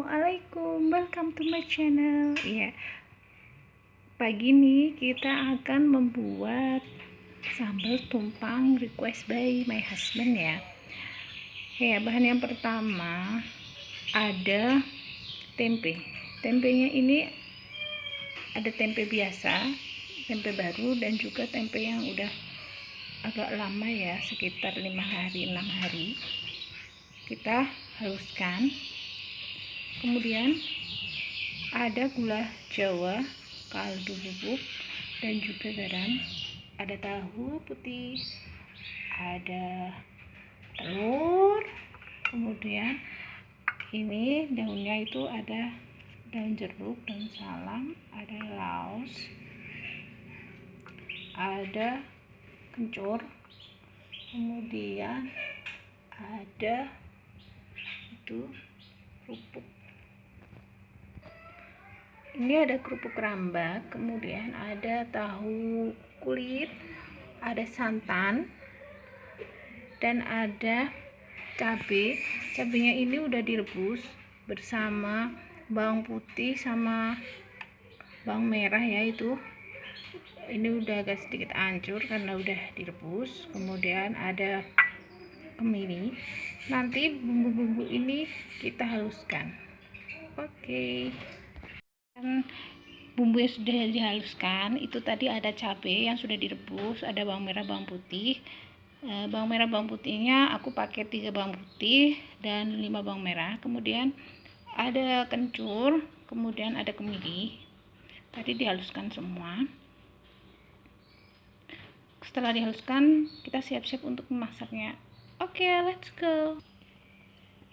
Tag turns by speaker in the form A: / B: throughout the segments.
A: Assalamualaikum, welcome to my channel. Ya, pagi ini kita akan membuat sambal tumpang request by my husband ya. Bahan yang pertama ada tempe. Tempenya ini ada tempe biasa, tempe baru, dan juga tempe yang udah agak lama ya, sekitar 5 hari 6 hari. Kita haluskan. Kemudian ada gula jawa, kaldu bubuk, dan juga garam. Ada tahu putih, ada telur. Kemudian ini daunnya itu ada daun jeruk, daun salam, ada laos, ada kencur, kemudian ada itu kerupuk. Ini ada kerupuk rambak, kemudian ada tahu kulit, ada santan, dan ada cabai. Cabainya ini udah direbus bersama bawang putih sama bawang merah ya, itu ini udah agak sedikit hancur karena udah direbus. Kemudian ada kemiri. Nanti bumbu-bumbu ini kita haluskan. Oke. Bumbu yang sudah dihaluskan itu tadi ada cabai yang sudah direbus, ada bawang merah, bawang putih. Bawang merah, bawang putihnya aku pakai 3 bawang putih dan 5 bawang merah. Kemudian ada kencur, kemudian ada kemiri. Tadi dihaluskan semua. Setelah dihaluskan, kita siap-siap untuk memasaknya. Oke, let's go.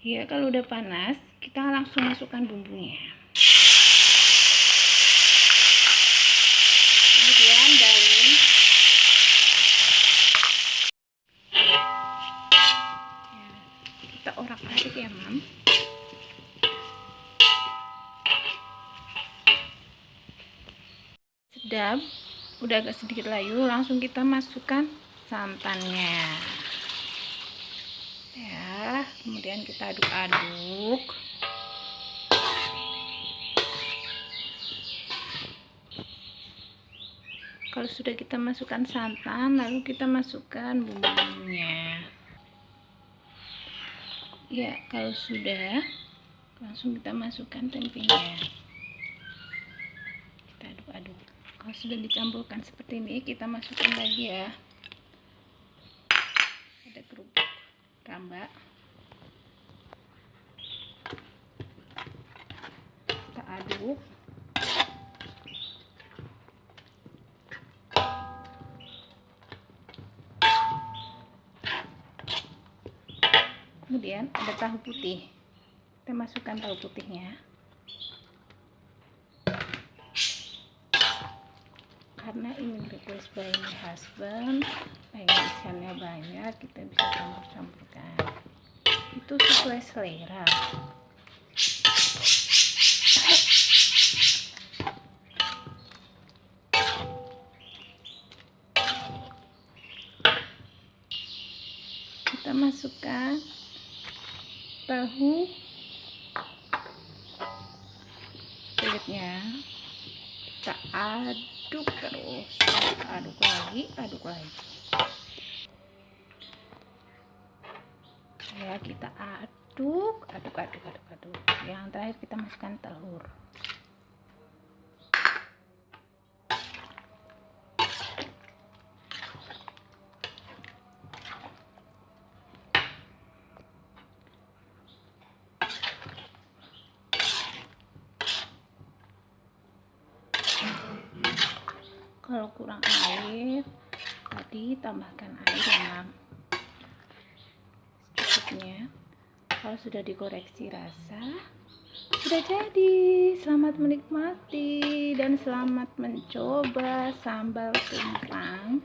A: Ya, kalau udah panas, kita langsung masukkan bumbunya. Kemudian daun, kita orak-arik ya, Mam. Sedap, udah agak sedikit layu, langsung kita masukkan santannya ya. Kemudian kita aduk-aduk. Kalau sudah kita masukkan santan, lalu kita masukkan bumbunya ya. Kalau sudah, langsung kita masukkan tempenya, kita aduk-aduk. Kalau sudah dicampurkan seperti ini, kita masukkan lagi ya. Ada kerupuk rambak, kita aduk. Kemudian ada tahu putih, kita masukkan tahu putihnya. Karena ini request by my husband, pengen isiannya banyak, kita bisa campur-campurkan. Itu sesuai selera. Kita masukkan tahu kulitnya, kita aduk terus, aduk lagi ya. Kita aduk. Yang terakhir kita masukkan telur. Kalau kurang air, tadi tambahkan air ya, secukupnya. Kalau sudah dikoreksi rasa, sudah jadi. Selamat menikmati dan selamat mencoba sambal tumpang